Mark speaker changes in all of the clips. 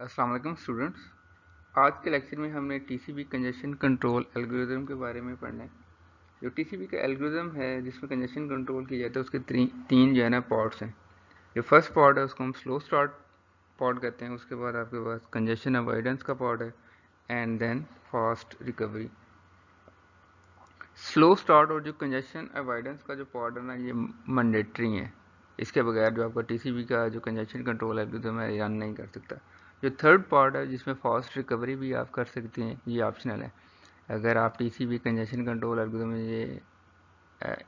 Speaker 1: अस्सलाम वालेकुम स्टूडेंट्स। आज के लेक्चर में हमने टीसीबी कंजेशन कंट्रोल एल्गोरिदम के बारे में पढ़ना है। जो टीसीबी का एल्गोरिदम है जिसमें कंजेशन कंट्रोल किया जाता है उसके तीन जो है ना पॉड्स हैं। जो फर्स्ट पॉड है उसको हम स्लो स्टार्ट पॉड कहते हैं। उसके बाद आपके पास कंजेशन अवॉइडेंस का पॉड है and then fast recovery. Slow start और जो कंजेशन अवॉइडेंस का जो पॉड है ना ये मैंडेटरी है। इसके बगैर जो आपका टीसीबी का जो कंजेशन कंट्रोल एल्गोरिदम है रन नहीं कर सकता। जो थर्ड पार्ट है जिसमें फास्ट रिकवरी भी आप कर सकते हैं ये ऑप्शनल है। अगर आप टीसीबी कंजेशन कंट्रोल एल्गोरिदम में ये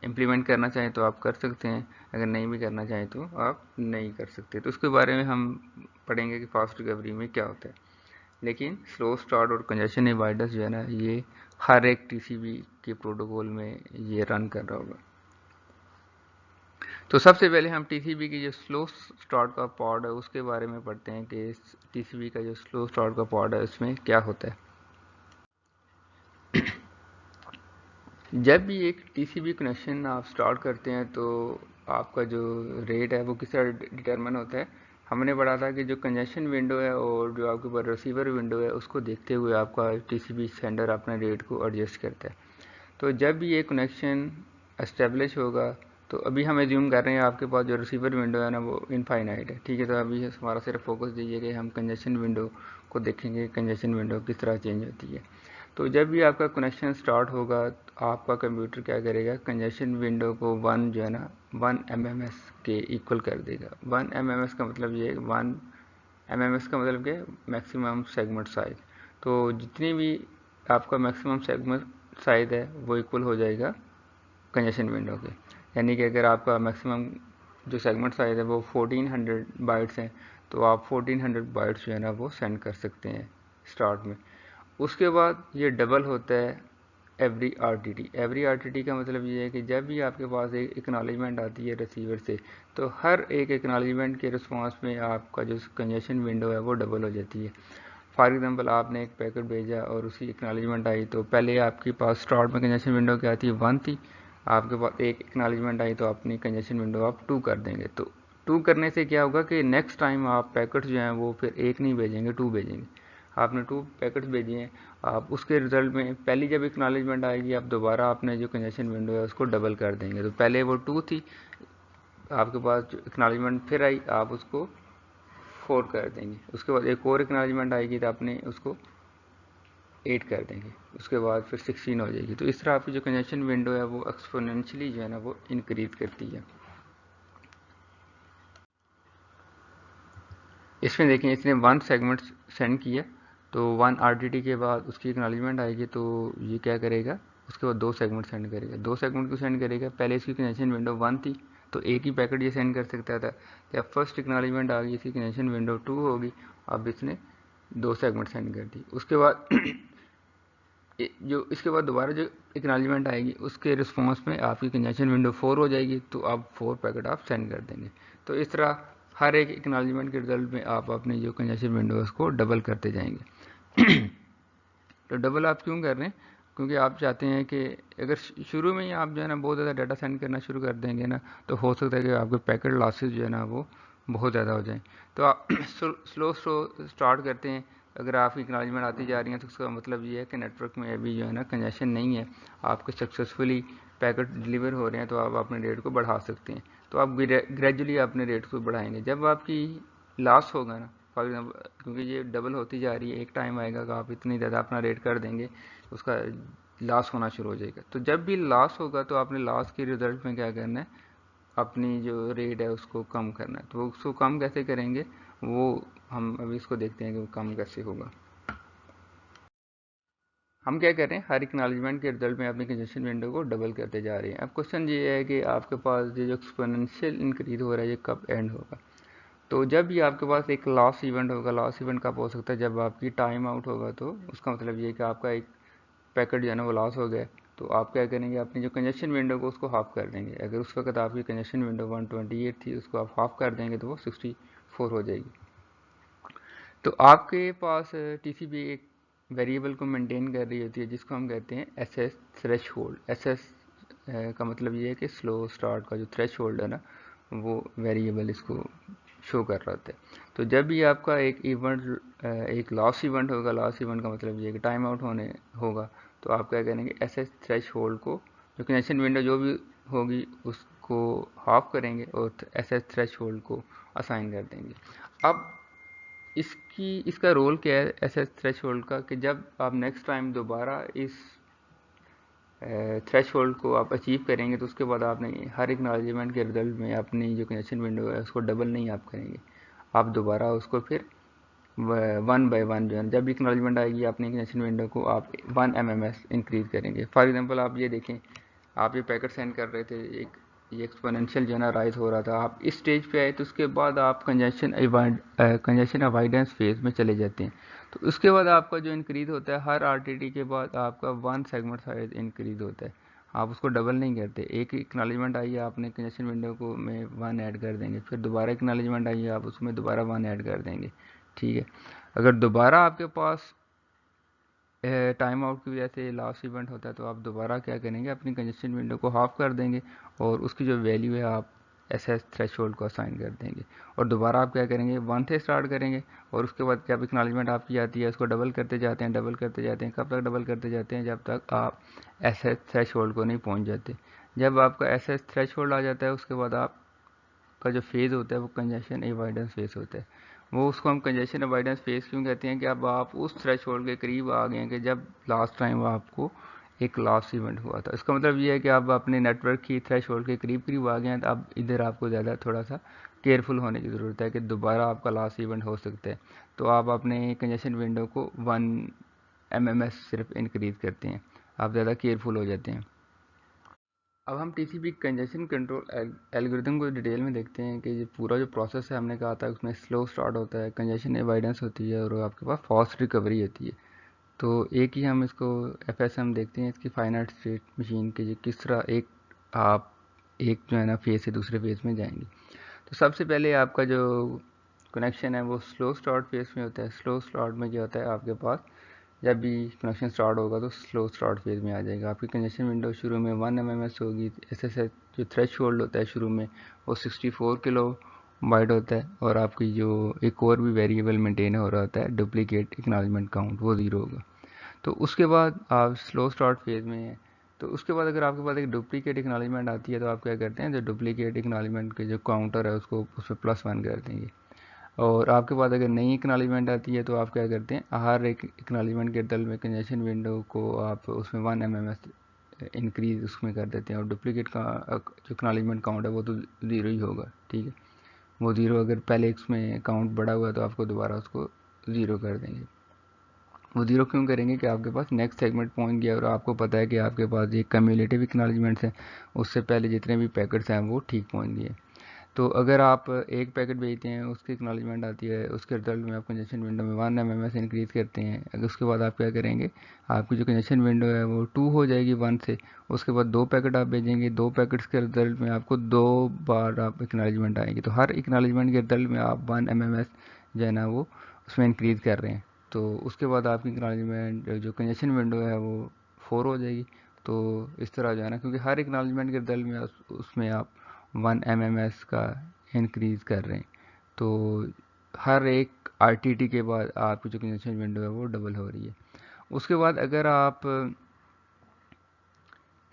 Speaker 1: इम्प्लीमेंट करना चाहें तो आप कर सकते हैं, अगर नहीं भी करना चाहें तो आप नहीं कर सकते। तो उसके बारे में हम पढ़ेंगे कि फास्ट रिकवरी में क्या होता है। लेकिन स्लो स्टार्ट और कंजेशन अवॉइडेंस जो है ना ये हर एक टीसीबी के प्रोटोकॉल में ये रन कर रहा होगा। तो सबसे पहले हम टीसीबी की जो स्लो स्टार्ट का पॉड है उसके बारे में पढ़ते हैं कि टीसीबी का जो स्लो स्टार्ट का पॉड है उसमें क्या होता है। जब भी एक टीसीबी कनेक्शन आप स्टार्ट करते हैं तो आपका जो रेट है वो किस तरह डिटरमिन होता है। हमने पढ़ा था कि जो कंजेशन विंडो है और जो आपके पास रिसीवर विंडो है उसको देखते हुए आपका टीसीबी सेंडर अपने रेट को एडजस्ट करता है। तो जब भी ये कनेक्शन एस्टेब्लिश होगा तो अभी हम एज्यूम कर रहे हैं आपके पास जो रिसीवर विंडो है ना वो इनफाइनाइट है, ठीक है। तो अभी हमारा सिर्फ फोकस दीजिए कि हम कंजेशन विंडो को देखेंगे, कंजेशन विंडो किस तरह चेंज होती है। तो जब भी आपका कनेक्शन स्टार्ट होगा तो आपका कंप्यूटर क्या करेगा, कंजेशन विंडो को 1 जो है ना 1 MMS के इक्वल कर देगा। 1 MMS का मतलब ये 1 MMS का मतलब क्या, मैक्सिमम सेगमेंट साइज। तो जितनी भी आपका मैक्सिमम सेगमेंट साइज है वो इक्वल हो जाएगा कंजेशन विंडो के। यानी कि अगर आपका मैक्सिमम जो सेगमेंट साइज है वो 1400 बाइट्स हैं तो आप 1400 बाइट्स जो है ना वो सेंड कर सकते हैं स्टार्ट में। उसके बाद ये डबल होता है एवरी आरटीटी। एवरी आरटीटी का मतलब ये है कि जब भी आपके पास एक एक्नॉलेजमेंट आती है रिसीवर से तो हर एक एक्नॉलेजमेंट के रिस्पॉन्स में आपका जो कंजेशन विंडो है वो डबल हो जाती है। फॉर एग्जांपल आपने एक पैकेट भेजा और उसकी एक्नॉलेजमेंट आई तो पहले आपके पास स्टार्ट में कंजेशन विंडो क्या थी, 1 थी। आपके पास एक एक्नॉलेजमेंट आई तो अपनी कंजेशन विंडो आप 2 कर देंगे। तो 2 करने से क्या होगा कि नेक्स्ट टाइम आप पैकेट्स जो हैं वो फिर एक नहीं भेजेंगे, 2 भेजेंगे। आपने 2 पैकेट्स भेजे हैं, आप उसके रिजल्ट में पहली जब एक्नॉलेजमेंट आएगी आप दोबारा आपने जो कंजेशन विंडो है उसको डबल कर देंगे। तो पहले वो 2 थी, आपके पास जो एक्नॉलेजमेंट फिर आई आप उसको 4 कर देंगे। उसके बाद एक और एक्नॉलेजमेंट आएगी तो आपने उसको 8 कर देंगे। उसके बाद फिर 16 हो जाएगी। तो इस तरह आपकी जो कंजेशन विंडो है वो एक्सपोनेंशियली जो है ना वो इंक्रीज करती है। इसमें देखिए इसने 1 सेगमेंट सेंड किया तो 1 आरटीटी के बाद उसकी एक्नॉलेजमेंट आएगी तो ये क्या करेगा, उसके बाद 2 सेगमेंट सेंड करेगा। 2 सेगमेंट को सेंड करेगा, पहले इसकी कंजेशन विंडो 1 थी तो एक ही पैकेट ये सेंड कर सकता था। जब फर्स्ट एक्नॉलेजमेंट आ गई इसकी कंजेशन विंडो 2 होगी, अब इसने 2 सेगमेंट सेंड कर दी। उसके बाद जो इसके बाद दोबारा जो एक्नॉलेजमेंट आएगी उसके रिस्पॉन्स में आपकी कंजेशन विंडो 4 हो जाएगी तो आप 4 पैकेट आप सेंड कर देंगे। तो इस तरह हर एक एक्नॉलेजमेंट के रिजल्ट में आप अपनी जो कंजेशन विंडो है उसको डबल करते जाएंगे। तो डबल आप क्यों कर रहे हैं, क्योंकि आप चाहते हैं कि अगर शुरू में ही आप जो है ना बहुत ज़्यादा डाटा सेंड करना शुरू कर देंगे ना तो हो सकता है कि आपके पैकेट लॉसेस जो है ना वो बहुत ज़्यादा हो जाए। तो आप स्लो स्लो स्टार्ट करते हैं। अगर आपकी एक्नॉलेजमेंट आती जा रही है तो उसका मतलब ये है कि नेटवर्क में अभी जो है ना कंजेशन नहीं है, आपके सक्सेसफुली पैकेट डिलीवर हो रहे हैं तो आप अपने रेट को बढ़ा सकते हैं। तो आप ग्रेजुअली अपने रेट को बढ़ाएंगे। जब आपकी लॉस होगा ना, फॉर एग्जाम्पल क्योंकि ये डबल होती जा रही है, एक टाइम आएगा कि आप इतनी ज़्यादा अपना रेट कर देंगे उसका लॉस होना शुरू हो जाएगा। तो जब भी लॉस होगा तो आपने लॉस के रिजल्ट में क्या करना है, अपनी जो रेट है उसको कम करना है। तो उसको कम कैसे करेंगे वो हम अभी इसको देखते हैं कि वो कम कैसे होगा। हम क्या कर रहे हैं, हर एक्नॉलेजमेंट के रिजल्ट में अपनी कंजेशन विंडो को डबल करते जा रहे हैं। अब क्वेश्चन ये है कि आपके पास ये जो एक्सपोनेंशियल इंक्रीज हो रहा है ये कब एंड होगा। तो जब भी आपके पास एक लॉस इवेंट होगा, लॉस इवेंट कब हो सकता है, जब आपकी टाइम आउट होगा। तो उसका मतलब ये है कि आपका एक पैकेट जो है ना वो लॉस हो गया तो आप क्या करेंगे, अपनी जो कंजेशन विंडो को उसको हाफ कर देंगे। अगर उस वक्त आपकी कंजेशन विंडो 128 थी उसको आप हाफ कर देंगे तो वो 64 हो जाएगी। तो आपके पास टीसीपी एक वेरिएबल को मेंटेन कर रही होती है जिसको हम कहते हैं एसएस थ्रेशोल्ड। एसएस का मतलब ये है कि स्लो स्टार्ट का जो थ्रेशोल्ड है ना वो वेरिएबल इसको शो कर रहा होता है। तो जब भी आपका एक लॉस इवेंट होगा, लॉस इवेंट का मतलब ये कि टाइम आउट होने होगा, तो आप क्या करेंगे, एसएस थ्रेश होल्ड को, जो कंजेशन विंडो जो भी होगी उसको हाफ करेंगे और एसएस थ्रेश होल्ड को असाइन कर देंगे। अब इसका रोल क्या है एसएस थ्रेश होल्ड का, कि जब आप नेक्स्ट टाइम दोबारा इस थ्रेश होल्ड को आप अचीव करेंगे तो उसके बाद आपने हर एक्नॉलेजमेंट के रिजल्ट में अपनी जो कंजेशन विंडो है उसको डबल नहीं आप करेंगे, आप दोबारा उसको फिर 1 by 1 जो है, जब भी एक्नॉलेजमेंट आएगी अपनी कंजेशन विंडो को आप 1 MMS इंक्रीज करेंगे। फॉर एग्जांपल आप ये देखें, आप ये पैकेट सेंड कर रहे थे, एक ये एक्सपोनेंशियल जो है ना राइज हो रहा था, आप इस स्टेज पे आए तो उसके बाद आप कंजेशन अवॉइडेंस फेज में चले जाते हैं। तो उसके बाद आपका जो इंक्रीज होता है हर आरटीटी के बाद आपका 1 सेगमेंट साइज इंक्रीज होता है, आप उसको डबल नहीं करते। एक एक्नॉलेजमेंट आई है आपने कंजेशन विंडो को में 1 ऐड कर देंगे, फिर दोबारा एक्नॉलेजमेंट आई है आप उसमें दोबारा 1 ऐड कर देंगे, ठीक है। अगर दोबारा आपके पास टाइम आउट की वजह से लास्ट इवेंट होता है तो आप दोबारा क्या करेंगे, अपनी कंजेशन विंडो को हाफ कर देंगे और उसकी जो वैल्यू है आप एसएस थ्रेशोल्ड को असाइन कर देंगे, और दोबारा आप क्या करेंगे 1 से स्टार्ट करेंगे, और उसके बाद जब एक्नॉलेजमेंट आपकी आती है उसको डबल करते जाते हैं, डबल करते जाते हैं, कब तक डबल करते जाते हैं, जब तक आप एसएस थ्रेशोल्ड को नहीं पहुंच जाते। जब आपका एसएस थ्रेशोल्ड आ जाता है उसके बाद आप का जो फेज़ होता है वो कंजेशन अवॉइडेंस फेज़ होता है। वो उसको हम कंजेशन अवॉइडेंस फेज़ क्यों कहते हैं, कि अब आप उस थ्रेशोल्ड के करीब आ गए हैं कि जब लास्ट टाइम आपको एक लास्ट इवेंट हुआ था। इसका मतलब ये है कि आप अपने नेटवर्क की थ्रेशोल्ड के करीब करीब आ गए हैं, तो अब इधर आपको ज़्यादा थोड़ा सा केयरफुल होने की ज़रूरत है कि दोबारा आपका लास्ट इवेंट हो सकता है। तो आप अपने कंजेशन विंडो को 1 MMS सिर्फ इंक्रीज़ करते हैं, आप ज़्यादा केयरफुल हो जाते हैं। अब हम टीसीपी कंजेशन कंट्रोल एल्गोरिथम को डिटेल में देखते हैं कि ये पूरा जो प्रोसेस है हमने कहा था उसमें स्लो स्टार्ट होता है, कंजेशन अवॉइडेंस होती है और आपके पास फास्ट रिकवरी होती है। तो एक ही हम इसको एफएसएम देखते हैं इसकी फाइनाइट स्टेट मशीन के, जो किस तरह आप एक जो है ना फेज से दूसरे फेज में जाएंगे। तो सबसे पहले आपका जो कनेक्शन है वो स्लो स्टार्ट फेज में होता है। स्लो स्टार्ट में क्या होता है, आपके पास जब भी कनेक्शन स्टार्ट होगा तो स्लो स्टार्ट फेज में आ जाएगा। आपकी कंजेशन विंडो शुरू में 1 MMS होगी। एसएसएच जो थ्रेश होल्ड होता है शुरू में वो 64 किलो बाइट होता है, और आपकी जो एक और भी वेरिएबल मेंटेन हो रहा होता है डुप्लीकेट एक्नॉलेजमेंट काउंट, वो 0 होगा। तो उसके बाद आप स्लो स्टार्ट फेज में हैं, तो उसके बाद अगर आपके पास एक डुप्लीकेट एक्नॉलेजमेंट आती है तो आप क्या करते हैं, जो डुप्लीकेट एक्नॉलेजमेंट के जो काउंटर है उसको उस पर +1 कर देंगे। और आपके पास अगर नई एक्नॉलेजमेंट आती है तो आप क्या करते हैं, हर एक एक्नॉलेजमेंट के तल में कंजेशन विंडो को आप उसमें 1 MMS इंक्रीज उसमें कर देते हैं, और डुप्लीकेट का जो एक्नॉलेजमेंट काउंट है वो तो 0 ही होगा, ठीक है। वो 0 अगर पहले उसमें काउंट बढ़ा हुआ है तो आपको दोबारा उसको 0 कर देंगे। वो 0 क्यों करेंगे, कि आपके पास नेक्स्ट सेगमेंट पहुंच गया और आपको पता है कि आपके पास ये कम्युलेटिव एक्नॉलेजमेंट्स हैं, उससे पहले जितने भी पैकेट्स हैं वो ठीक पहुंच गए। तो अगर आप एक पैकेट भेजते हैं उसकी एक्नॉलेजमेंट आती है, उसके रिजल्ट में आप कंजेशन विंडो में 1 MMS इंक्रीज़ करते हैं, अगर उसके बाद आप क्या करेंगे, आपकी जो कंजेशन विंडो है वो 2 हो जाएगी 1 से। उसके बाद 2 पैकेट आप भेजेंगे, 2 पैकेट्स के रिजल्ट में आपको 2 बार आप एक्नॉलेजमेंट आएंगे, तो हर एक्नॉलेजमेंट के रिजल्ट में आप 1 MMS जो है ना वो उसमें इंक्रीज़ कर रहे हैं। तो उसके बाद आपकी एक्नॉलेजमेंट जो कंजेशन विंडो है वो 4 हो जाएगी। तो इस तरह जो है ना, क्योंकि हर एक्नॉलेजमेंट के रिजल्ट में उसमें आप 1 MMS का इंक्रीज़ कर रहे हैं, तो हर एक आरटीटी के बाद आपकी जो कंजेशन विंडो है वो डबल हो रही है। उसके बाद अगर आप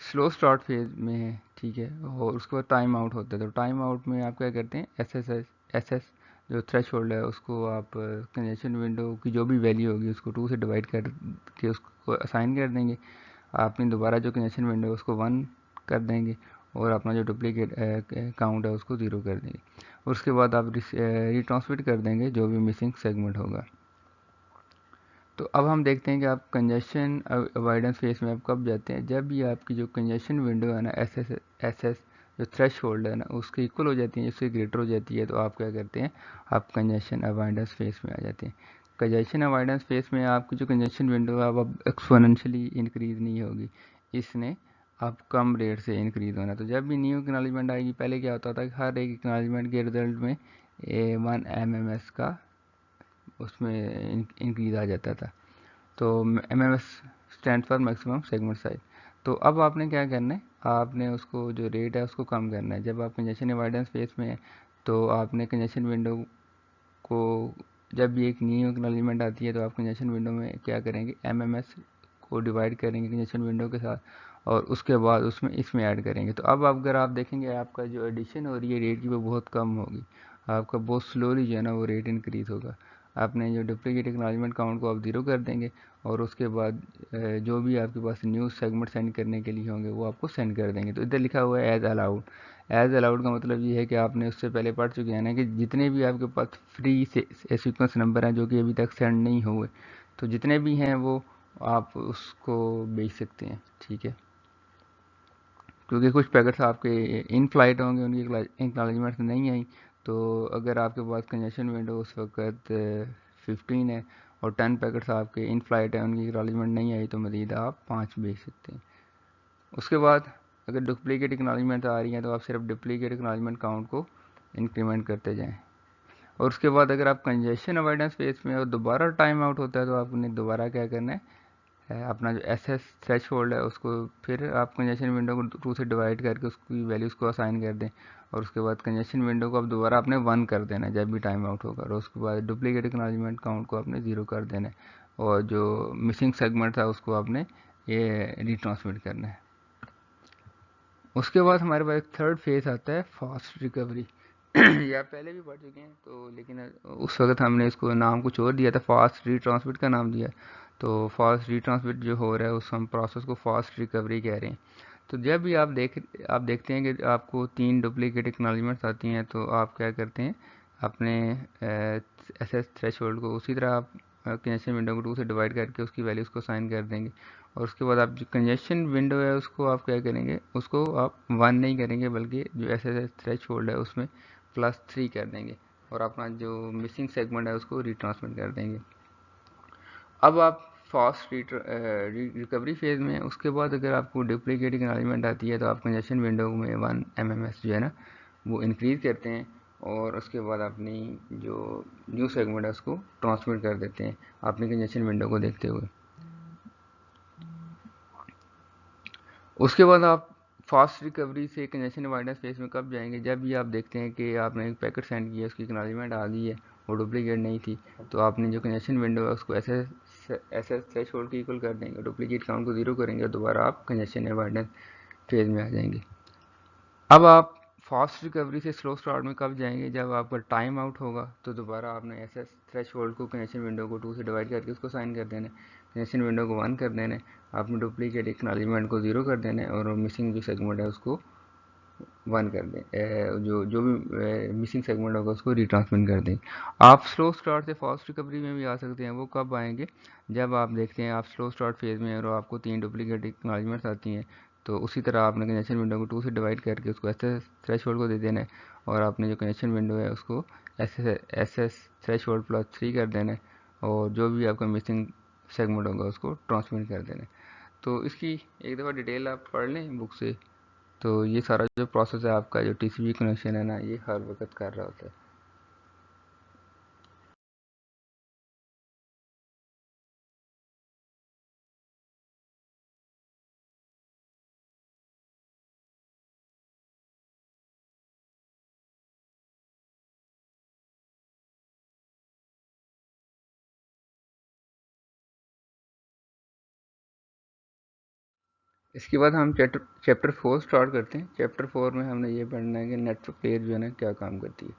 Speaker 1: स्लो स्टार्ट फेज में हैं, ठीक है, और उसके बाद टाइम आउट होता है, तो टाइम आउट में आप क्या करते हैं, एस जो थ्रेश होल्ड है उसको आप कंजेशन विंडो की जो भी वैल्यू होगी उसको 2 से डिवाइड कर के उसको असाइन कर देंगे। आपने दोबारा जो कंजेशन विंडो है उसको 1 कर देंगे, और अपना जो डुप्लीकेट काउंट है उसको 0 कर देंगे। उसके बाद आप रिट्रांसमिट कर देंगे जो भी मिसिंग सेगमेंट होगा। तो अब हम देखते हैं कि आप कंजेशन अवॉइडेंस फेज में आप कब जाते हैं, जब भी आपकी जो कंजेशन विंडो है ना एस जो थ्रेश होल्ड है ना उसके इक्वल हो जाती है, उससे ग्रेटर हो जाती है, तो आप क्या करते हैं, आप कंजेशन अवॉइडेंस फेज में आ जाते हैं। कंजेशन अवॉइडेंस फेज में आपकी जो कंजेशन विंडो है अब एक्सपोनेंशियली इंक्रीज नहीं होगी, इसने अब कम रेट से इंक्रीज होना। तो जब भी न्यू एक्नॉलेजमेंट आएगी, पहले क्या होता था कि हर एक एक्नॉलेजमेंट के रिजल्ट में 1 MMS का उसमें इंक्रीज आ जाता था। तो MMS stand for maximum segment size. तो अब आपने क्या करना है, आपने उसको जो रेट है उसको कम करना है। जब आप कंजेशन अवॉइडेंस फेज में है तो आपने कंजेशन विंडो को जब भी एक न्यू एक्नॉलेजमेंट आती है तो आप कंजेशन विंडो में क्या करेंगे, एमएमएस को डिवाइड करेंगे कंजेशन विंडो के साथ, और उसके बाद उसमें इसमें ऐड करेंगे। तो अब अगर आप देखेंगे आपका जो एडिशन हो रही है रेट की वो बहुत कम होगी, आपका बहुत स्लोली जो है ना वो रेट इंक्रीज होगा। आपने जो डुप्लीकेट एक्नॉलेजमेंट काउंट को आप ज़ीरो कर देंगे, और उसके बाद जो भी आपके पास न्यू सेगमेंट सेंड करने के लिए होंगे वो आपको सेंड कर देंगे। तो इधर लिखा हुआ है एज अलाउड। एज अलाउड का मतलब ये है कि आपने उससे पहले पढ़ चुके हैं ना कि जितने भी आपके पास फ्री सीक्वेंस नंबर हैं जो कि अभी तक सेंड नहीं हुए, तो जितने भी हैं वो आप उसको भेज सकते हैं, ठीक है। क्योंकि कुछ पैकेट्स आपके इन फ्लाइट होंगे, उनकी एक्नॉलेजमेंट नहीं आई, तो अगर आपके पास कंजेशन विंडो उस वक्त 15 है और 10 पैकेट्स आपके इन फ्लाइट है, उनकी एक्नॉलेजमेंट नहीं आई, तो मज़ीद आप 5 भेज सकते हैं। उसके बाद अगर डुप्लीकेट एक्नॉलेजमेंट आ रही है तो आप सिर्फ डुप्लीकेट एक्नॉलेजमेंट काउंट को इंक्रीमेंट करते जाएं। और उसके बाद अगर आप कंजेशन अवॉइडेंस फेज में और दोबारा टाइम आउट होता है तो आपने दोबारा क्या करना है, अपना जो एस एस थ्रेश होल्ड है उसको फिर आप कंजेशन विंडो को 2 से डिवाइड करके उसकी वैल्यूज़ को असाइन कर दें, और उसके बाद कंजेशन विंडो को आप दोबारा आपने 1 कर देना है जब भी टाइम आउट होगा, और उसके बाद डुप्लीकेट एक्नॉलेजमेंट काउंट को आपने 0 कर देना है, और जो मिसिंग सेगमेंट था उसको आपने ये रिट्रांसमिट करना है। उसके बाद हमारे पास एक थर्ड फेज आता है फास्ट रिकवरी। ये आप पहले भी पढ़ चुके हैं, तो लेकिन उस वक्त हमने इसको नाम कुछ और दिया था, फास्ट रीट्रांसमिट का नाम दिया। तो फास्ट रीट्रांसमिट जो हो रहा है उस हम प्रोसेस को फास्ट रिकवरी कह रहे हैं। तो जब भी आप देखते हैं कि आपको 3 डुप्लीकेट एक्नॉलेजमेंट्स आती हैं, तो आप क्या करते हैं, अपने एस एस थ्रेश होल्ड को उसी तरह आप कंजेशन विंडो को 2 से डिवाइड करके उसकी वैल्यूज़ को साइन कर देंगे, और उसके बाद आप जो कंजेशन विंडो है उसको आप क्या करेंगे, उसको आप 1 नहीं करेंगे बल्कि जो एस एस थ्रेश होल्ड है उसमें +3 कर देंगे, और अपना जो मिसिंग सेगमेंट है उसको रिट्रांसमिट कर देंगे। अब आप फास्ट रिकवरी फेज में, उसके बाद अगर आपको डुप्लीकेट एक्नॉलेजमेंट आती है तो आप कंजेशन विंडो में 1 एमएमएस जो है ना वो इंक्रीज करते हैं, और उसके बाद अपनी जो न्यू सेगमेंट है उसको ट्रांसमिट कर देते हैं अपनी कंजेशन विंडो को देखते हुए। उसके बाद आप फास्ट रिकवरी से कंजेशन अवॉइडेंस फेज में कब जाएंगे, जब भी आप देखते हैं कि आपने एक पैकेट सेंड किया, उसकी एक्नॉलेजमेंट आ गई है, वो डुप्लीकेट नहीं थी, तो आपने जो कंजेशन विंडो है उसको ऐसे थ्रेश होल्ड की इक्वल कर देंगे, डुप्लीकेट काउंट को 0 करेंगे, और दोबारा आप कंजेशन अवॉइडेंस फेज में आ जाएंगे। अब आप फास्ट रिकवरी से स्लो स्टार्ट में कब जाएंगे, जब आपका टाइम आउट होगा, तो दोबारा आपने ऐसे थ्रेश होल्ड को कंजेशन विंडो को 2 से डिवाइड करके उसको साइन कर देना है, कंजेशन विंडो को 1 कर देना है, आपने डुप्लीकेट एक्नॉलेजमेंट को 0 कर देना है, और मिसिंग जो सेगमेंट है उसको 1 कर दें, जो जो भी मिसिंग सेगमेंट होगा उसको रिट्रांसमिट कर दें। आप स्लो स्टार्ट से फास्ट रिकवरी में भी आ सकते हैं, वो कब आएंगे, जब आप देखते हैं आप स्लो स्टार्ट फेज में और आपको 3 डुप्लीकेट एक्नॉलेजमेंट्स आती हैं, तो उसी तरह आपने कंजेशन विंडो को 2 से डिवाइड करके उसको ऐसे थ्रेश होल्ड को दे देना है, और आपने जो कंजेशन विंडो है उसको एस एस थ्रेश होल्ड +3 कर देना है, और जो भी आपका मिसिंग सेगमेंट होगा उसको ट्रांसमिट कर देना है। तो इसकी एक दफ़ा डिटेल आप पढ़ लें बुक से, तो ये सारा जो प्रोसेस है आपका जो टीसीपी कनेक्शन है ना ये हर वक्त कर रहा होता है। इसके बाद हम चैप्टर 4 स्टार्ट करते हैं। चैप्टर 4 में हमने ये पढ़ना है कि नेटवर्क लेयर जो है ना क्या काम करती है।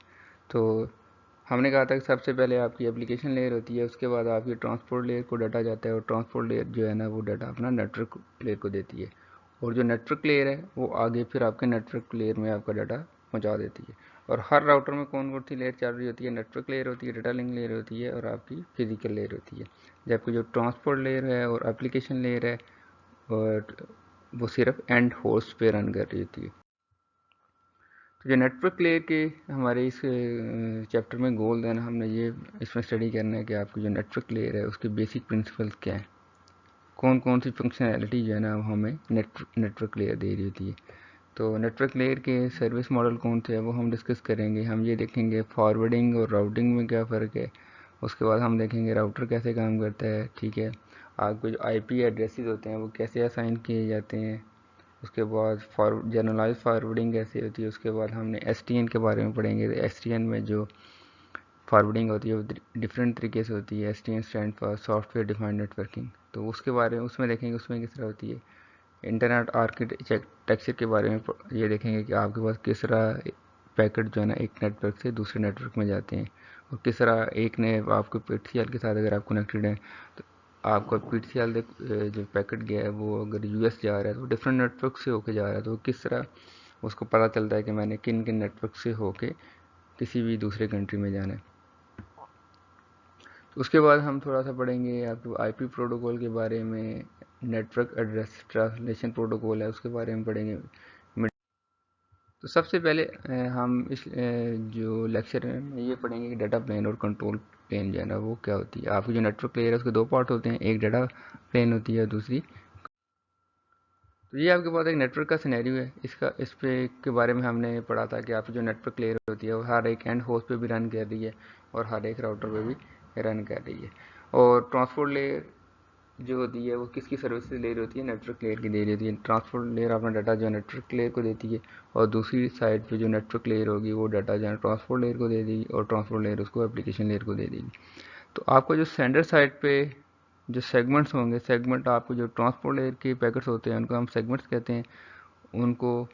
Speaker 1: तो हमने कहा था कि सबसे पहले आपकी एप्लीकेशन लेयर होती है, उसके बाद आपकी ट्रांसपोर्ट लेयर को डाटा जाता है, और ट्रांसपोर्ट लेयर जो है ना वो डाटा अपना नेटवर्क लेयर को देती है, और जो नेटवर्क लेयर है वो आगे फिर आपके नेटवर्क लेयर में आपका डाटा पहुंचा देती है। और हर राउटर में कौन कौन सी लेयर चल रही होती है, नेटवर्क लेयर होती है, डाटा लिंक लेयर होती है, और आपकी फिजिकल लेयर होती है। जबकि जो ट्रांसपोर्ट लेयर है और एप्लीकेशन लेयर है और वो सिर्फ एंड होस्ट पे रन कर रही होती है। तो जो नेटवर्क लेयर के हमारे इस चैप्टर में गोल है ना, हमने ये इसमें स्टडी करना है कि आपकी जो नेटवर्क लेयर है उसके बेसिक प्रिंसिपल्स क्या है, कौन कौन सी फंक्शनैलिटी जो है ना वो हमें नेटवर्क लेयर दे रही होती है। तो नेटवर्क लेयर के सर्विस मॉडल कौन से है वो हम डिस्कस करेंगे। हम ये देखेंगे फॉरवर्डिंग और राउटिंग में क्या फ़र्क है। उसके बाद हम देखेंगे राउटर कैसे काम करता है, ठीक है। आपके जो आईपी एड्रेसेस होते हैं वो कैसे असाइन किए जाते हैं, उसके बाद जनरलाइज फॉरवर्डिंग कैसे होती है, उसके बाद हमने SDN के बारे में पढ़ेंगे। तो SDN में जो फॉरवर्डिंग होती है वो डिफरेंट तरीके से होती है। SDN stand for software defined networking, तो उसके बारे में उसमें देखेंगे उसमें किस तरह होती है। इंटरनेट आर्किटेक्चर के बारे में ये देखेंगे कि आपके पास किस तरह पैकेट जो है ना एक नेटवर्क से दूसरे नेटवर्क में जाते हैं, और किस तरह एक ने आपको PTCL के साथ अगर आप कनेक्टेड हैं तो आपका PTCL जो पैकेट गया है वो अगर US जा रहा है तो डिफरेंट नेटवर्क से होके जा रहा है, तो किस तरह उसको पता चलता है कि मैंने किन किन नेटवर्क से होके किसी भी दूसरे कंट्री में जाना है। तो उसके बाद हम थोड़ा सा पढ़ेंगे आपको IP प्रोटोकॉल के बारे में, नेटवर्क एड्रेस ट्रांसलेशन प्रोटोकॉल है उसके बारे में पढ़ेंगे। तो सबसे पहले हम इस जो लेक्चर में ये पढ़ेंगे कि डाटा प्लेन और कंट्रोल प्लेन जो है ना वो क्या होती है। आपकी जो नेटवर्क लेयर है उसके दो पार्ट होते हैं, एक डाटा प्लेन होती है, दूसरी। तो ये आपके पास एक नेटवर्क का सिनेरियो है, इस पे के बारे में हमने पढ़ा था कि आपकी जो नेटवर्क लेयर होती है वो हर एक एंड होस्ट पे भी रन कर रही है और हर एक राउटर पे भी रन कर रही है। और ट्रांसपोर्ट लेयर जो होती है वो किसकी सर्विसेज ले रही होती है, नेटवर्क लेयर की दे रही होती है। ट्रांसपोर्ट लेयर अपना डाटा जो है नेटवर्क लेयर को देती है, और दूसरी साइड पे जो नेटवर्क लेयर होगी वो डाटा जो है ट्रांसपोर्ट लेयर को दे देगी, और ट्रांसपोर्ट लेयर उसको एप्लीकेशन लेयर को दे देगी। तो आपको जो सेंडर साइड पे जो सेगमेंट्स होंगे, सेगमेंट आपको जो ट्रांसपोर्ट लेयर के पैकेट्स होते हैं उनको हम सेगमेंट्स कहते हैं, उनको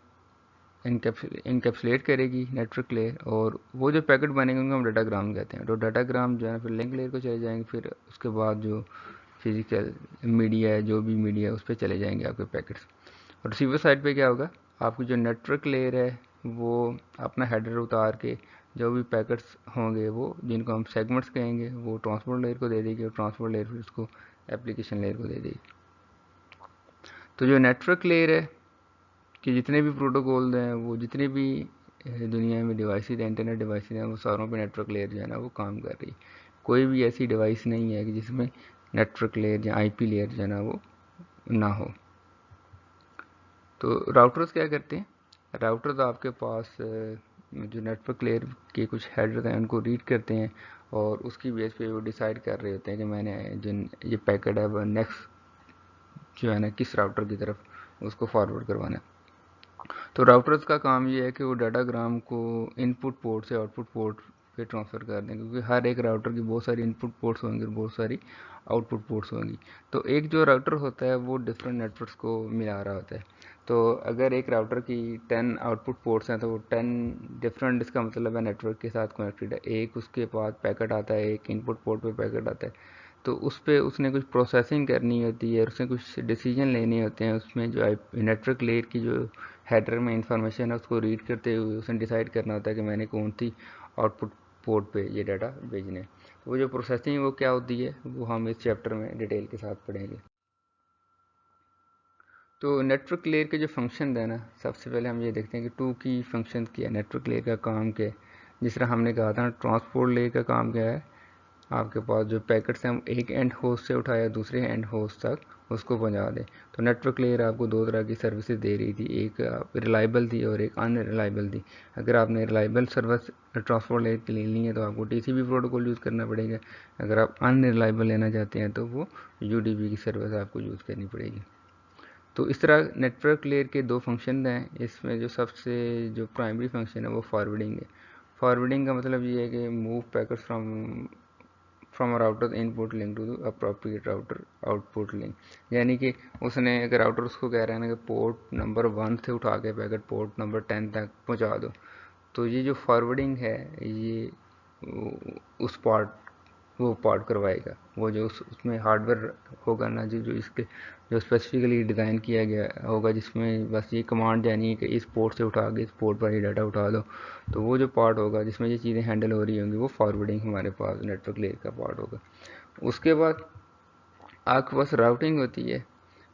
Speaker 1: इनकेप्सुलेट करेगी नेटवर्क लेयर, और वो जो पैकेट बनेंगे उनको हम डाटाग्राम कहते हैं। तो डाटाग्राम जो है फिर लिंक लेयर को चले जाएंगे, फिर उसके बाद जो फिजिकल मीडिया है, जो भी मीडिया है उस पर चले जाएंगे आपके पैकेट्स। और रिसीवर साइड पे क्या होगा, आपकी जो नेटवर्क लेयर है वो अपना हेडर उतार के जो भी पैकेट्स होंगे वो जिनको हम सेगमेंट्स कहेंगे वो ट्रांसपोर्ट लेयर को दे देगी, और ट्रांसपोर्ट लेयर फिर उसको एप्लीकेशन लेयर को दे देगी। तो जो नेटवर्क लेयर है कि जितने भी प्रोटोकॉल हैं, वो जितने भी दुनिया में डिवाइसेज हैं, इंटरनेट डिवाइसेज हैं, वो सारों पे नेटवर्क लेयर जो है ना वो काम कर रही है। कोई भी ऐसी डिवाइस नहीं है कि जिसमें नेटवर्क लेयर या IP लेयर जो है ना वो ना हो। तो राउटर्स क्या करते हैं, राउटर तो आपके पास जो नेटवर्क लेयर के कुछ हेडर हैं उनको रीड करते हैं, और उसकी बेस पे वो डिसाइड कर रहे होते हैं कि मैंने जिन ये पैकेट है वो नेक्स्ट जो है ना किस राउटर की तरफ उसको फॉरवर्ड करवाना है। तो राउटर्स का काम ये है कि वो डाटाग्राम को इनपुट पोर्ट से आउटपुट पोर्ट पे ट्रांसफ़र कर दें, क्योंकि हर एक राउटर की बहुत सारी इनपुट पोर्ट्स होंगी और बहुत सारी आउटपुट पोर्ट्स होंगी। तो एक जो राउटर होता है वो डिफरेंट नेटवर्क्स को मिला रहा होता है। तो अगर एक राउटर की 10 आउटपुट पोर्ट्स हैं तो वो 10 डिफरेंट, इसका मतलब है नेटवर्क के साथ कनेक्टेड है। एक उसके बाद पैकेट आता है, एक इनपुट पोर्ट पे पैकेट आता है, तो उस पर उसने कुछ प्रोसेसिंग करनी होती है, उसने कुछ डिसीजन लेने होते हैं। उसमें जो नेटवर्क लेयर की जो हेडर में इंफॉर्मेशन है उसको रीड करते हुए उसने डिसाइड करना होता है कि मैंने कौन सी आउटपुट पोर्ट पे ये डाटा भेजने। तो वो जो प्रोसेसिंग वो क्या होती है वो हम इस चैप्टर में डिटेल के साथ पढ़ेंगे। तो नेटवर्क लेयर के जो फंक्शन है ना, सबसे पहले हम ये देखते हैं कि टू की फंक्शन क्या है, नेटवर्क लेयर का काम क्या है। जिस तरह हमने कहा था ट्रांसपोर्ट लेयर का काम क्या है, आपके पास जो पैकेट्स हैं हम एक एंड होस्ट से उठाया दूसरे एंड होस्ट तक उसको पहुंचा दें। तो नेटवर्क लेयर आपको दो तरह की सर्विसेज दे रही थी, एक रिलायबल थी और एक अनरिलायबल थी। अगर आपने रिलायबल सर्विस ट्रांसपोर्ट लेयर के लिए लेनी है तो आपको TCP प्रोटोकॉल यूज़ करना पड़ेगा। अगर आप अनरिलायबल लेना चाहते हैं तो वो UDP की सर्विस आपको यूज़ करनी पड़ेगी। तो इस तरह नेटवर्क लेयर के दो फंक्शन हैं। इसमें जो सबसे जो प्राइमरी फंक्शन है वो फॉरवर्डिंग है। फॉरवर्डिंग का मतलब ये है कि move packets from router input link to appropriate router output link. यानी कि उसने अगर राउटर उसको कह रहा है ना कि पोर्ट नंबर 1 से उठा के पैकेट पोर्ट नंबर 10 तक पहुंचा दो, तो ये जो फॉरवर्डिंग है ये उस वो पार्ट करवाएगा। वो जो उसमें हार्डवेयर होगा ना जो इसके जो स्पेसिफिकली डिज़ाइन किया गया होगा, जिसमें बस ये कमांड जानी है कि इस पोर्ट से उठा के इस पोर्ट पर ये डाटा उठा दो, तो वो जो पार्ट होगा जिसमें ये चीज़ें हैंडल हो रही होंगी वो फॉरवर्डिंग हमारे पास नेटवर्क लेयर का पार्ट होगा। उसके बाद आपके पास राउटिंग होती है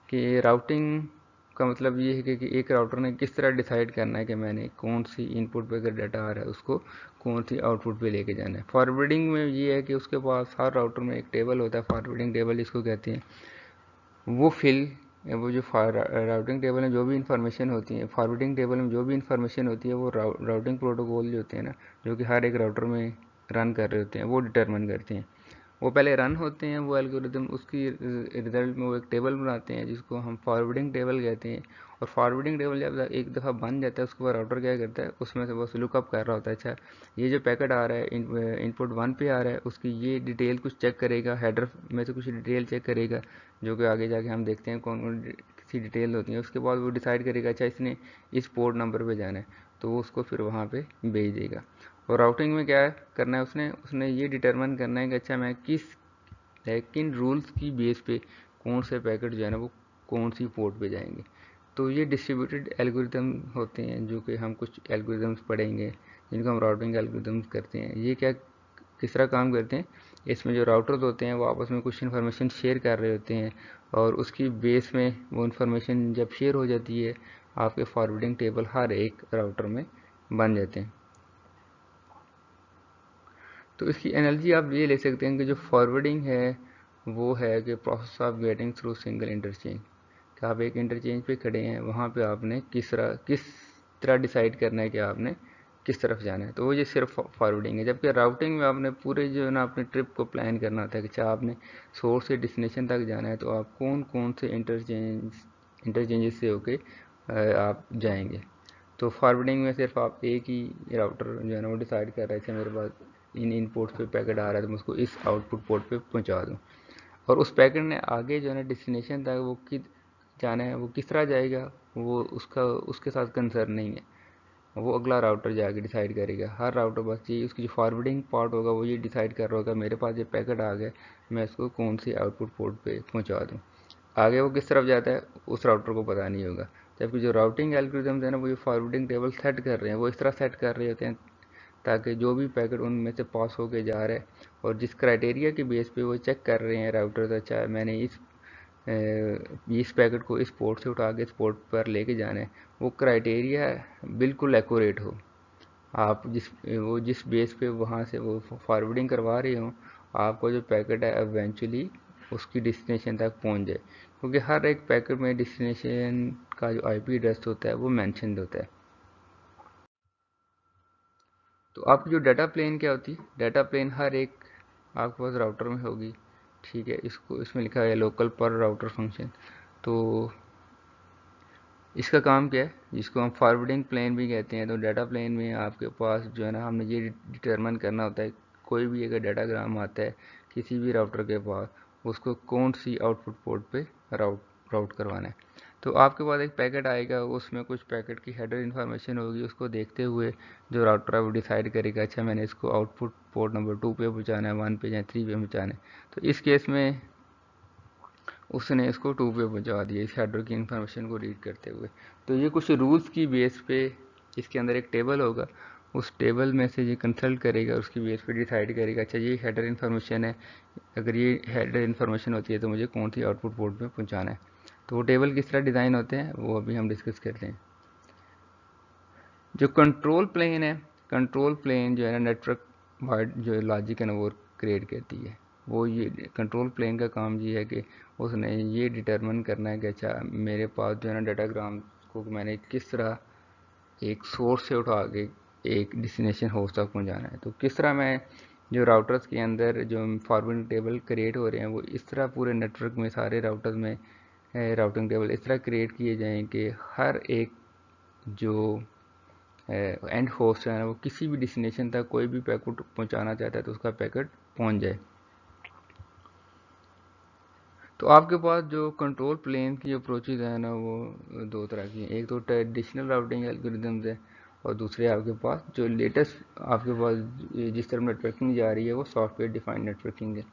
Speaker 1: कि राउटिंग का मतलब ये है कि एक राउटर ने किस तरह डिसाइड करना है कि मैंने कौन सी इनपुट पे अगर डाटा आ रहा है उसको कौन सी आउटपुट पे लेके जाना है। फॉरवर्डिंग में ये है कि उसके पास हर राउटर में एक टेबल होता है, फॉरवर्डिंग टेबल जिसको कहते हैं। वो फिल वो जो राउटिंग टेबल में जो भी इंफॉर्मेशन होती है, फॉरवर्डिंग टेबल में जो भी इंफॉर्मेशन होती है वो राउटिंग प्रोटोकॉल जो होते हैं ना, जो कि हर एक राउटर में रन कर रहे होते हैं, वो डिटरमिन करते हैं। वो पहले रन होते हैं वो एल्गोरिदम, उसकी रिजल्ट में वो एक टेबल बनाते हैं जिसको हम फॉरवर्डिंग टेबल कहते हैं, और फॉरवर्डिंग टेबल जब एक दफ़ा बन जाता है उसके बाद राउटर क्या करता है, उसमें से बस लुकअप कर रहा होता है। अच्छा, ये जो पैकेट आ रहा है इनपुट 1 पे आ रहा है, उसकी ये डिटेल कुछ चेक करेगा, हेडर में से कुछ डिटेल चेक करेगा, जो कि आगे जाके हम देखते हैं कौन कौन सी डिटेल होती है। उसके बाद वो डिसाइड करेगा अच्छा इसने इस पोर्ट नंबर पे जाना है, तो वो उसको फिर वहाँ पे भेज देगा। और राउटिंग में क्या करना है, उसने उसने ये डिटरमाइन करना है कि अच्छा मैं किन रूल्स की बेस पे कौन से पैकेट जो है ना वो कौन सी पोर्ट पे जाएंगे। तो ये डिस्ट्रीब्यूटेड एल्गोरिदम होते हैं, जो कि हम कुछ एल्गोरिदम्स पढ़ेंगे जिनको हम राउटिंग एल्गोरिदम्स करते हैं। ये क्या किस तरह काम करते हैं, इसमें जो राउटर्स होते हैं वो आपस में कुछ इन्फॉर्मेशन शेयर कर रहे होते हैं, और उसकी बेस में वो इन्फॉर्मेशन जब शेयर हो जाती है आपके फॉरवर्डिंग टेबल हर एक राउटर में बन जाते हैं। तो इसकी एनर्जी आप ये ले सकते हैं कि जो फॉरवर्डिंग है वो है कि process of getting through single interchange, कि आप एक इंटरचेंज पे खड़े हैं, वहाँ पे आपने किस तरह डिसाइड करना है कि आपने किस तरफ जाना है। तो वो ये सिर्फ फॉरवर्डिंग है। जबकि राउटिंग में आपने पूरे जो है ना अपने ट्रिप को प्लान करना होता है कि चाहे आपने सोर्स से डेस्टिनेशन तक जाना है, तो आप कौन कौन से इंटरचेंजेस से होके आप जाएंगे। तो फॉरवर्डिंग में सिर्फ आप एक ही राउटर जो है ना वो डिसाइड कर रहे थे मेरे पास इन इनपुट्स पे पैकेट आ रहा है तो मैं उसको इस आउटपुट पोर्ट पे पहुंचा दूं, और उस पैकेट ने आगे जो है ना डेस्टिनेशन तक वो जाना है, वो किस तरह जाएगा वो उसके साथ कंसर्न नहीं है। वो अगला राउटर जाके डिसाइड करेगा। हर राउटर बस ये उसकी जो फॉरवर्डिंग पार्ट होगा वो ये डिसाइड कर रहा होगा मेरे पास ये पैकेट आ गया, मैं इसको कौन सी आउटपुट पोर्ट पे पहुंचा दूं। आगे वो किस तरफ जाता है उस राउटर को पता नहीं होगा। जबकि जो राउटिंग एल्गोरिथम्स है ना वो ये फॉरवर्डिंग टेबल सेट कर रहे हैं, वो इस तरह सेट कर रहे होते हैं ताकि जो भी पैकेट उनमें से पास होके जा रहा है और जिस क्राइटेरिया के बेस पे वो चेक कर रहे हैं राउटर, अच्छा मैंने इस पैकेट को इस पोर्ट से उठा के इस पोर्ट पर लेके जाना है, वो क्राइटेरिया बिल्कुल एक्यूरेट हो। आप जिस बेस पे वहाँ से वो फॉरवर्डिंग करवा रहे हो, आपको जो पैकेट है एवेंचुअली उसकी डेस्टिनेशन तक पहुँच जाए, क्योंकि हर एक पैकेट में डेस्टिनेशन का जो आईपी एड्रेस होता है वो मेंशन होता है। तो आपकी जो डाटा प्लेन क्या होती है, डाटा प्लेन हर एक आपके पास राउटर में होगी, ठीक है। इसको इसमें लिखा है लोकल पर राउटर फंक्शन। तो इसका काम क्या है, जिसको हम फॉरवर्डिंग प्लेन भी कहते हैं। तो डाटा प्लेन में आपके पास जो है ना हमने ये डिटरमाइन करना होता है कोई भी अगर डाटाग्राम आता है किसी भी राउटर के पास, उसको कौन सी आउटपुट पोर्ट पे राउट करवाना है। तो आपके पास एक पैकेट आएगा, उसमें कुछ पैकेट की हेडर इन्फॉर्मेशन होगी, उसको देखते हुए जो राउटर है वो डिसाइड करेगा अच्छा मैंने इसको आउटपुट पोर्ट नंबर 2 पे पहुँचाना है, 1 पे या 3 पे पहुँचाना है। तो इस केस में उसने इसको 2 पे पहुँचा दिया इस हेडर की इन्फॉर्मेशन को रीड करते हुए। तो ये कुछ रूल्स की बेस पे इसके अंदर एक टेबल होगा, उस टेबल में से ये कंसल्ट करेगा, उसकी बेस पे डिसाइड करेगा अच्छा ये हेडर इन्फॉर्मेशन है, अगर ये हेडर इन्फॉर्मेशन होती है तो मुझे कौन सी आउटपुट पोर्ट पे पहुँचाना है। तो वो टेबल किस तरह डिज़ाइन होते हैं वो अभी हम डिस्कस करते हैं। जो कंट्रोल प्लेन है, कंट्रोल प्लेन जो है ना नेटवर्क वाइड जो लॉजिक है ना वो क्रिएट करती है। वो ये कंट्रोल प्लेन का काम ये है कि उसने ये डिटरमिन करना है कि अच्छा मेरे पास जो है ना डाटाग्राम को मैंने किस तरह एक सोर्स से उठा के एक डेस्टिनेशन होस्ट तक पहुँचाना है। तो किस तरह मैं जो राउटर्स के अंदर जो फॉरवर्डिंग टेबल क्रिएट हो रहे हैं वो इस तरह पूरे नेटवर्क में सारे राउटर्स में राउटिंग टेबल इस तरह क्रिएट किए जाएँ कि हर एक जो एंड होस्ट है ना वो किसी भी डेस्टिनेशन तक कोई भी पैकेट पहुंचाना चाहता है तो उसका पैकेट पहुंच जाए। तो आपके पास जो कंट्रोल प्लेन की अप्रोचेज है ना वो दो तरह की हैं, एक तो ट्रेडिशनल राउटिंग एल्गोरिदम्स है और दूसरे आपके पास जो लेटेस्ट आपके पास जिस तरफ नेटवर्किंग जा रही है वो सॉफ्टवेयर डिफाइंड नेटवर्किंग है।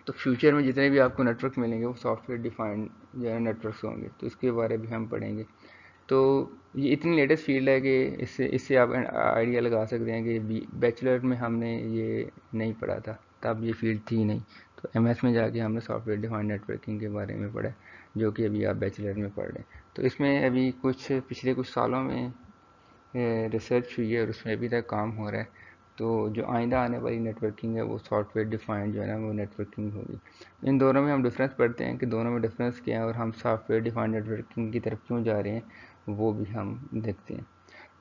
Speaker 1: तो फ्यूचर में जितने भी आपको नेटवर्क मिलेंगे वो सॉफ्टवेयर डिफाइंड जो है नेटवर्क्स होंगे, तो इसके बारे में हम पढ़ेंगे। तो ये इतनी लेटेस्ट फील्ड है कि इससे इससे आप आइडिया लगा सकते हैं कि बैचलर में हमने ये नहीं पढ़ा था, तब ये फील्ड थी नहीं। तो एमएस में जाके हमने सॉफ्टवेयर डिफाइंड नेटवर्किंग के बारे में पढ़ा, जो कि अभी आप बैचलर में पढ़ रहे हैं। तो इसमें अभी पिछले कुछ सालों में रिसर्च हुई है और उसमें अभी तक काम हो रहा है। तो जो आइंदा आने वाली नेटवर्किंग है वो सॉफ्टवेयर डिफाइंड जो है ना वो नेटवर्किंग होगी। इन दोनों में हम डिफरेंस पढ़ते हैं कि दोनों में डिफरेंस क्या है और हम सॉफ्टवेयर डिफाइंड नेटवर्किंग की तरफ क्यों जा रहे हैं वो भी हम देखते हैं।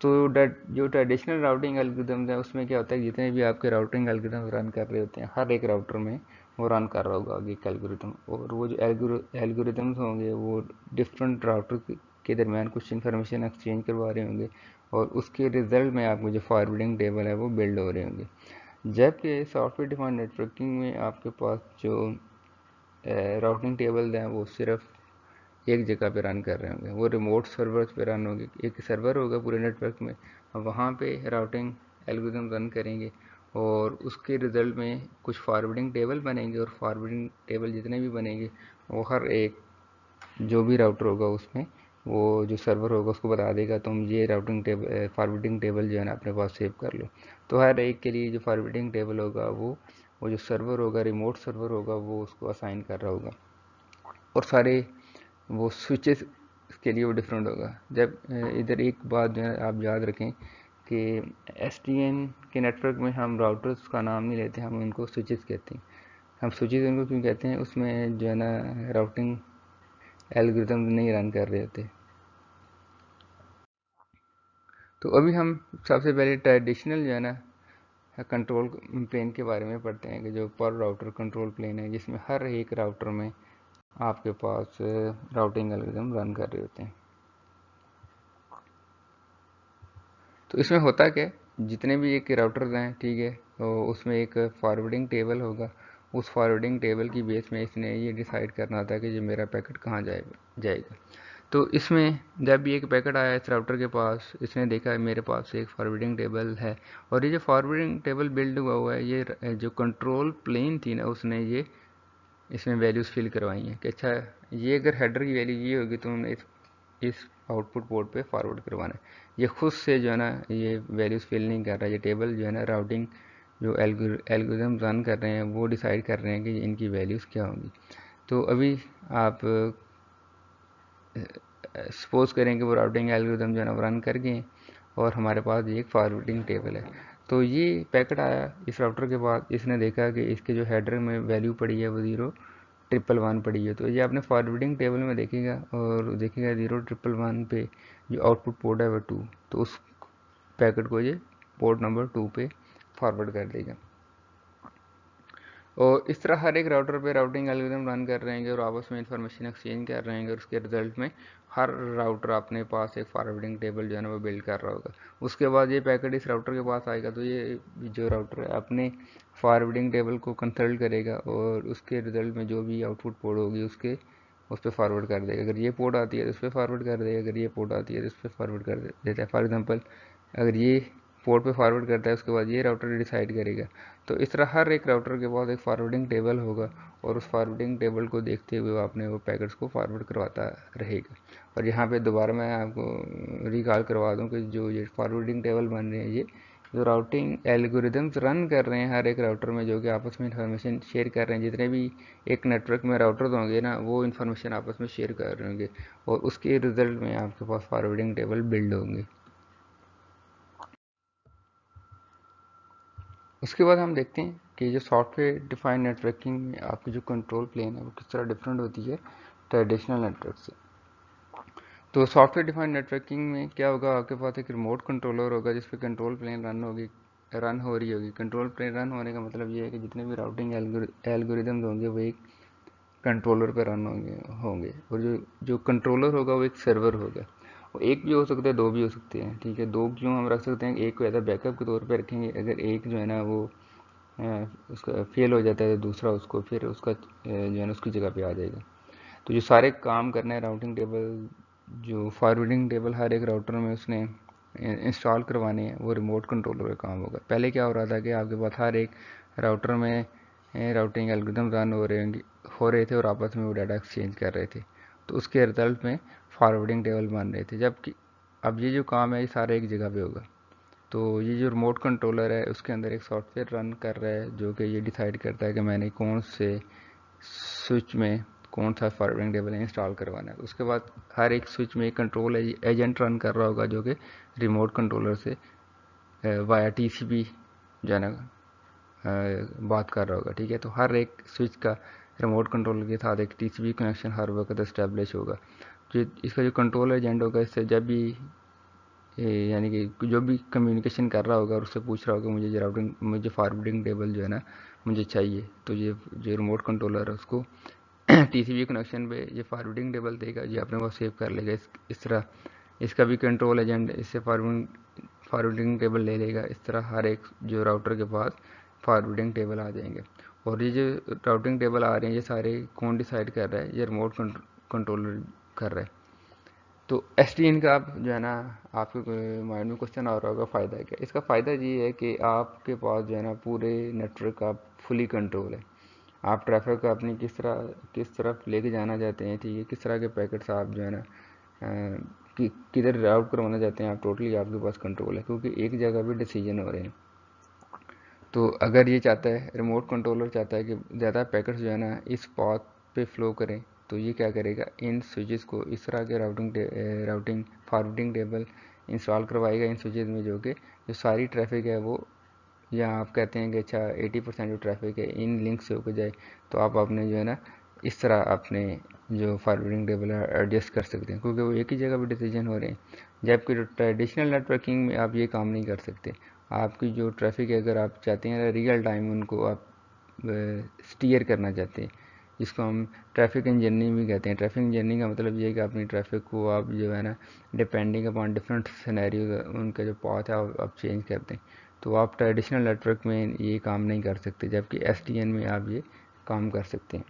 Speaker 1: तो जो ट्रेडिशनल राउटिंग एल्गोरिदम्स है उसमें क्या होता है जितने भी आपके राउटिंग एल्गोरिदम रन कर रहे होते हैं हर एक राउटर में वो रन कर रहा होगा आगे एक एल्गोरिथम, और वो जो एल्गोरिथम्स होंगे वो डिफरेंट राउटर के दरमियान कुछ इन्फॉर्मेशन एक्सचेंज करवा रहे होंगे, और उसके रिजल्ट में आपको जो फॉरवर्डिंग टेबल है वो बिल्ड हो रहे होंगे। जबकि सॉफ्टवेयर डिफाइंड नेटवर्किंग में आपके पास जो राउटिंग टेबल हैं वो सिर्फ एक जगह पे रन कर रहे होंगे, वो रिमोट सर्वर पे रन होंगे। एक सर्वर होगा पूरे नेटवर्क में, वहाँ पे राउटिंग एल्गोरिथम रन करेंगे, और उसके रिजल्ट में कुछ फॉरवर्डिंग टेबल बनेंगे, और फॉरवर्डिंग टेबल जितने भी बनेंगे वो हर एक जो भी राउटर होगा उसमें वो जो सर्वर होगा उसको बता देगा तुम ये राउटिंग टेबल फॉरवर्डिंग टेबल जो है ना अपने पास सेव कर लो। तो हर एक के लिए जो फॉरवर्डिंग टेबल होगा वो जो सर्वर होगा, रिमोट सर्वर होगा, वो उसको असाइन कर रहा होगा, और सारे वो स्विचेस के लिए वो डिफरेंट होगा। जब इधर एक बात जो है आप याद रखें कि एसडीएन के नेटवर्क में हम राउटर्स का नाम नहीं लेते, हम उनको स्विचेस कहते हैं। हम स्विचेस उनको क्यों कहते हैं, उसमें जो है ना राउटिंग एल्गोरिथम नहीं रन कर रहे होते। तो अभी हम सबसे पहले ट्रेडिशनल जो है ना कंट्रोल प्लेन के बारे में पढ़ते हैं, कि जो पर राउटर कंट्रोल प्लेन है, जिसमें हर एक राउटर में आपके पास राउटिंग एल्गोरिथम रन कर रहे होते हैं। तो इसमें होता क्या है, जितने भी एक राउटर्स हैं, ठीक है, तो उसमें एक फॉरवर्डिंग टेबल होगा। उस फॉरवर्डिंग टेबल की बेस में इसने ये डिसाइड करना होता है कि ये मेरा पैकेट कहाँ जाएगा। तो इसमें जब भी एक पैकेट आया इस राउटर के पास, इसने देखा है मेरे पास एक फॉरवर्डिंग टेबल है, और ये जो फॉरवर्डिंग टेबल बिल्ड हुआ है, ये जो कंट्रोल प्लेन थी ना उसने ये इसमें वैल्यूज़ फिल करवाई हैं कि अच्छा ये अगर हेडर की वैल्यू ये होगी तो उन्हें इस आउटपुट पोर्ट पे फॉरवर्ड करवाना है। ये खुद से जो है ना ये वैल्यूज़ फिल नहीं कर रहा है, ये टेबल जो है ना राउटिंग जो एल्गोरिथम रन कर रहे हैं वो डिसाइड कर रहे हैं कि इनकी वैल्यूज़ क्या होंगी। तो अभी आप सपोज करें कि वो राउटिंग एल्गोरिथम जो है ना वो रन कर गए, और हमारे पास एक फॉरवर्डिंग टेबल है। तो ये पैकेट आया इस राउटर के बाद, इसने देखा कि इसके जो हेडर में वैल्यू पड़ी है वो 0 1 1 पड़ी है, तो ये आपने फॉरवर्डिंग टेबल में देखेगा, और देखेगा 0 1 1 पे जो आउटपुट पोर्ट है वो 2, तो उस पैकेट को ये पोर्ट नंबर 2 पे फॉरवर्ड कर देगा। और इस तरह हर एक राउटर पे राउटिंग एल्गोरिथम रन कर रहे हैं और आपस में इंफॉर्मेशन एक्सचेंज कर रहे हैं, और उसके रिजल्ट में हर राउटर अपने पास एक फॉरवर्डिंग टेबल जो है ना वो बिल्ड कर रहा होगा। उसके बाद ये पैकेट इस राउटर के पास आएगा, तो ये जो राउटर है अपने फॉरवर्डिंग टेबल को कंसल्ट करेगा, और उसके रिजल्ट में जो भी आउटपुट पोर्ट होगी उसके उस पर फॉरवर्ड कर देगा। अगर ये पोर्ट आती है तो उस पर फॉरवर्ड कर देगा, अगर ये पोर्ट आती है तो उस पर फॉरवर्ड कर देता है। फॉर एग्जांपल अगर ये पोर्ट पे फॉरवर्ड करता है उसके बाद ये राउटर डिसाइड करेगा। तो इस तरह हर एक राउटर के पास एक फॉरवर्डिंग टेबल होगा, और उस फॉरवर्डिंग टेबल को देखते हुए वो अपने वो पैकेट्स को फॉरवर्ड करवाता रहेगा। और यहाँ पे दोबारा मैं आपको रिकॉल करवा दूँ कि जो ये फॉरवर्डिंग टेबल बन रहे हैं, ये जो राउटिंग एल्गोरिदम्स रन कर रहे हैं हर एक राउटर में, जो कि आपस में इंफॉर्मेशन शेयर कर रहे हैं। जितने भी एक नेटवर्क में राउटर्स होंगे ना वो इन्फॉर्मेशन आपस में शेयर कर रहे होंगे, और उसके रिजल्ट में आपके पास फॉरवर्डिंग टेबल बिल्ड होंगे। उसके बाद हम देखते हैं कि जो सॉफ्टवेयर डिफाइंड नेटवर्किंग में आपकी जो कंट्रोल प्लेन है वो किस तरह डिफरेंट होती है ट्रेडिशनल नेटवर्क से। तो सॉफ्टवेयर डिफाइंड नेटवर्किंग में क्या होगा, आपके पास एक रिमोट कंट्रोलर होगा जिस पे कंट्रोल प्लेन रन हो रही होगी। कंट्रोल प्लेन रन होने का मतलब ये है कि जितने भी राउटिंग एल्गोरिदम्स होंगे वो एक कंट्रोलर पे रन होंगे, और जो जो कंट्रोलर होगा वो एक सर्वर होगा। वो एक भी हो सकता है, दो भी हो सकते हैं, ठीक है। दो क्यों हम रख सकते हैं, एक को एज अ बैकअप के तौर पे रखेंगे। अगर एक जो है ना वो उसका फेल हो जाता है तो दूसरा उसको फिर उसका जो है ना उसकी जगह पे आ जाएगा। तो जो सारे काम करने हैं राउटिंग टेबल, जो फॉरवर्डिंग टेबल हर एक राउटर में उसने इंस्टॉल करवाने हैं, वो रिमोट कंट्रोलर का काम होगा। पहले क्या हो रहा था कि आपके पास हर एक राउटर में राउटिंग एल्गोरिथम रन हो रहे थे, और आपस में वो डाटा एक्सचेंज कर रहे थे, तो उसके रिजल्ट में फॉरवर्डिंग टेबल बन रहे थे। जबकि अब ये जो काम है ये सारा एक जगह पे होगा। तो ये जो रिमोट कंट्रोलर है उसके अंदर एक सॉफ्टवेयर रन कर रहा है जो कि ये डिसाइड करता है कि मैंने कौन से स्विच में कौन सा फॉरवर्डिंग टेबल इंस्टॉल करवाना है। उसके बाद हर एक स्विच में एक कंट्रोल एजेंट रन कर रहा होगा जो कि रिमोट कंट्रोलर से वाया टीसीपी जो है ना बात कर रहा होगा, ठीक है। तो हर एक स्विच का रिमोट कंट्रोलर के साथ एक टीसीपी कनेक्शन हर वक्त इस्टेब्लिश होगा। जो इसका जो कंट्रोल एजेंट होगा, इससे जब भी यानी कि जो भी कम्युनिकेशन कर रहा होगा और उससे पूछ रहा होगा मुझे राउटिंग मुझे फॉरवर्डिंग टेबल जो है ना मुझे चाहिए, तो ये जो रिमोट कंट्रोलर है उसको टीसीपी कनेक्शन पे ये फॉरवर्डिंग टेबल देगा, ये अपने पास सेव कर लेगा। इस तरह इसका भी कंट्रोल एजेंट इससे फॉरवर्डिंग टेबल ले लेगा। इस तरह हर एक जो राउटर के पास फॉरवर्डिंग टेबल आ जाएंगे। और ये जो राउटिंग टेबल आ रहे हैं ये सारे कौन डिसाइड कर रहा है? ये रिमोट कंट्रोलर कर रहा है। तो एसडीएन का आप जो है ना, आपके माइंड में क्वेश्चन आ रहा होगा फ़ायदा क्या? इसका फ़ायदा ये है कि आपके पास जो है ना पूरे नेटवर्क का फुली कंट्रोल है। आप ट्रैफिक को अपनी किस तरफ लेके जाना चाहते हैं, ठीक है, किस तरह के पैकेट्स आप जो है ना किधर राउट करवाना चाहते हैं, आप टोटली आपके पास कंट्रोल है, क्योंकि एक जगह भी डिसीजन हो रहे हैं। तो अगर ये चाहता है, रिमोट कंट्रोलर चाहता है कि ज़्यादा पैकेट्स जो है ना इस पाथ पे फ्लो करें, तो ये क्या करेगा, इन स्विचेस को इस तरह के राउटिंग फॉरवर्डिंग टेबल इंस्टॉल करवाएगा इन स्विचेस में, जो सारी ट्रैफिक है वो, या आप कहते हैं कि अच्छा 80% जो ट्रैफिक है इन लिंक से होकर जाए, तो आप अपने जो है ना इस तरह अपने जो फॉरवर्डिंग टेबल है एडजस्ट कर सकते हैं, क्योंकि वो एक ही जगह पे डिसीजन हो रहे हैं। जबकि जो ट्रेडिशनल नेटवर्किंग में आप ये काम नहीं कर सकते। आपकी जो ट्रैफिक है, अगर आप चाहते हैं रियल टाइम उनको आप स्टीयर करना चाहते हैं, जिसको हम ट्रैफिक इंजीनियरिंग भी कहते हैं। ट्रैफिक इंजीनियरिंग का मतलब ये है कि अपनी ट्रैफिक को आप जो है ना डिपेंडिंग अपॉन डिफरेंट सिनेरियो उनका जो पाथ है आप चेंज करते हैं। तो आप ट्रेडिशनल नेटवर्क में ये काम नहीं कर सकते, जबकि एसडीएन में आप ये काम कर सकते हैं।